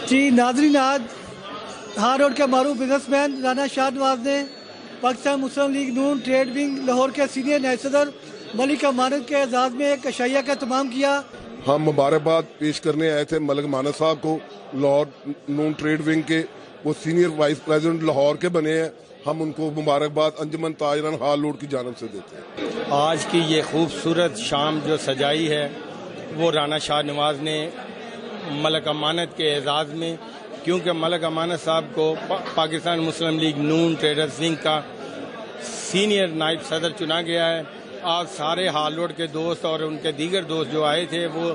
جی ناظرین، آج ہار روڈ کے معروف بزنس مین رانا شاہ نواز نے پاکستان مسلم لیگ نون ٹریڈ ونگ لاہور کے سینئر نائب صدر ملک امانت کے اعزاز میں ایک عشائیہ کا اہتمام کیا۔ ہم مبارکباد پیش کرنے آئے تھے ملک امانت صاحب کو، لاہور نون ٹریڈ ونگ کے وہ سینئر وائس پریزیڈنٹ لاہور کے بنے ہیں۔ ہم ان کو مبارکباد انجمن تاجران ہار روڈ کی جانب سے دیتے ہیں۔ آج کی یہ خوبصورت شام جو سجائی ہے وہ رانا شاہ نواز نے ملک امانت کے اعزاز میں، کیونکہ ملک امانت صاحب کو پاکستان مسلم لیگ نون ٹریڈرز ونگ کا سینئر نائب صدر چنا گیا ہے۔ آج سارے ہار روڈ کے دوست اور ان کے دیگر دوست جو آئے تھے وہ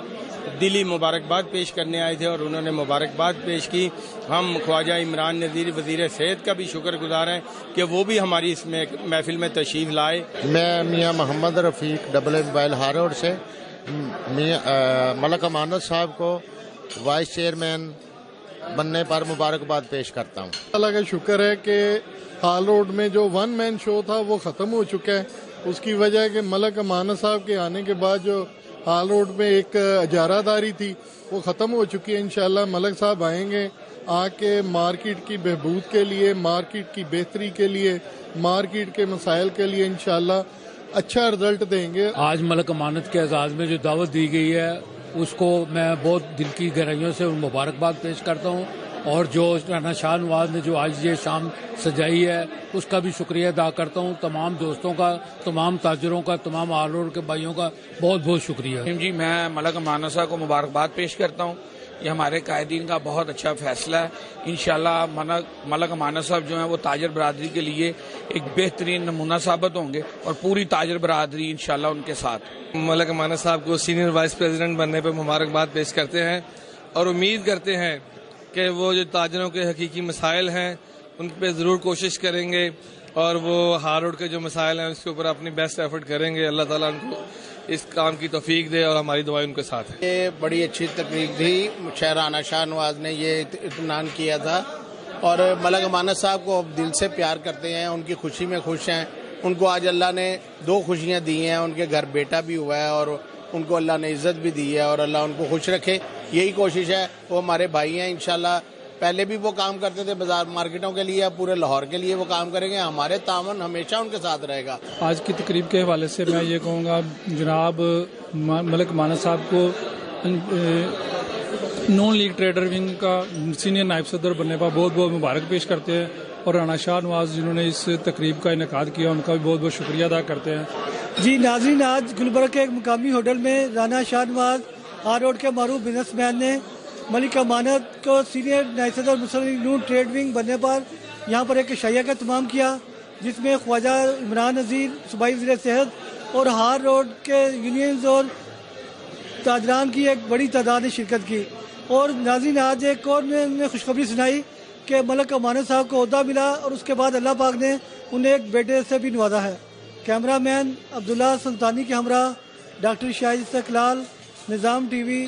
دلی مبارکباد پیش کرنے آئے تھے اور انہوں نے مبارکباد پیش کی۔ ہم خواجہ عمران نذیر وزیر صحت کا بھی شکر گزار ہیں کہ وہ بھی ہماری اس محفل میں تشریف لائے۔ میں میاں محمد رفیق ڈبل موبائل ہار روڈ سے ملک امانت صاحب کو وائس چیئرمین بننے پر مبارکباد پیش کرتا ہوں۔ اللہ کا شکر ہے کہ ہار روڈ میں جو ون مین شو تھا وہ ختم ہو چکا ہے۔ اس کی وجہ ہے کہ ملک امانت صاحب کے آنے کے بعد جو ہار روڈ میں ایک اجارہ داری تھی وہ ختم ہو چکی ہے۔ انشاءاللہ ملک صاحب آئیں گے، آ کے مارکیٹ کی بہبود کے لیے، مارکیٹ کی بہتری کے لیے، مارکیٹ کے مسائل کے لیے انشاءاللہ اچھا رزلٹ دیں گے۔ آج ملک امانت کے اعزاز میں جو دعوت دی گئی ہے اس کو میں بہت دل کی گہرائیوں سے مبارکباد پیش کرتا ہوں، اور جو رانا شاہ نواز نے جو آج یہ شام سجائی ہے اس کا بھی شکریہ ادا کرتا ہوں۔ تمام دوستوں کا، تمام تاجروں کا، تمام ہار روڈ کے بھائیوں کا بہت بہت شکریہ۔ جی میں ملک امانت صاحب کو مبارکباد پیش کرتا ہوں۔ یہ ہمارے قائدین کا بہت اچھا فیصلہ ہے۔ انشاءاللہ ملک امانت صاحب جو ہیں وہ تاجر برادری کے لیے ایک بہترین نمونہ ثابت ہوں گے اور پوری تاجر برادری انشاءاللہ ان کے ساتھ۔ ملک امانت صاحب کو سینئر وائس پریزیڈنٹ بننے پر مبارکباد پیش کرتے ہیں اور امید کرتے ہیں کہ وہ جو تاجروں کے حقیقی مسائل ہیں ان پہ ضرور کوشش کریں گے اور وہ ہار روڈ کے جو مسائل ہیں اس کے اوپر اپنی بیسٹ ایفرٹ کریں گے۔ اللہ تعالیٰ ان کو اس کام کی توفیق دے اور ہماری دعائیں ان کے ساتھ ہیں۔ یہ بڑی اچھی تقریب تھی، رانا شاہ نواز نے یہ اطمینان کیا تھا اور ملک امانت صاحب کو دل سے پیار کرتے ہیں، ان کی خوشی میں خوش ہیں۔ ان کو آج اللہ نے 2 خوشیاں دی ہیں، ان کے گھر بیٹا بھی ہوا ہے اور ان کو اللہ نے عزت بھی دی ہے، اور اللہ ان کو خوش رکھے، یہی کوشش ہے۔ وہ ہمارے بھائی ہیں، انشاءاللہ پہلے بھی وہ کام کرتے تھے بازار مارکیٹوں کے لیے، پورے لاہور کے لیے وہ کام کریں گے۔ ہمارے تعاون ہمیشہ ان کے ساتھ رہے گا۔ آج کی تقریب کے حوالے سے میں یہ کہوں گا جناب ملک امانت صاحب کو نون لیگ ٹریڈر ونگ کا سینئر نائب صدر بننے پر بہت بہت مبارک پیش کرتے ہیں، اور رانا شاہ نواز جنہوں نے اس تقریب کا انعقاد کیا ان کا بھی بہت بہت شکریہ ادا کرتے ہیں۔ جی ناظرین، آج گلبرگہ کے ایک مقامی ہوٹل میں رانا شاہ نواز ہار روڈ کے معروف بزنس مین نے ملک امانت کو سینئر نائب صدر مسلم لیگ نون ٹریڈ ونگ بننے پر یہاں پر ایک عشائیہ کا اہتمام کیا، جس میں خواجہ عمران نذیر صوبائی وزیر صحت اور ہار روڈ کے یونینز اور تاجران کی ایک بڑی تعداد نے شرکت کی۔ اور ناظرین، آج ایک اور نے خوشخبری سنائی کہ ملک امانت صاحب کو عہدہ ملا اور اس کے بعد اللہ پاک نے انہیں ایک بیٹے سے بھی نوازا ہے۔ کیمرہ مین عبداللہ سلطانی کے ہمراہ ڈاکٹر شاہد استقلال، نظام ٹی وی۔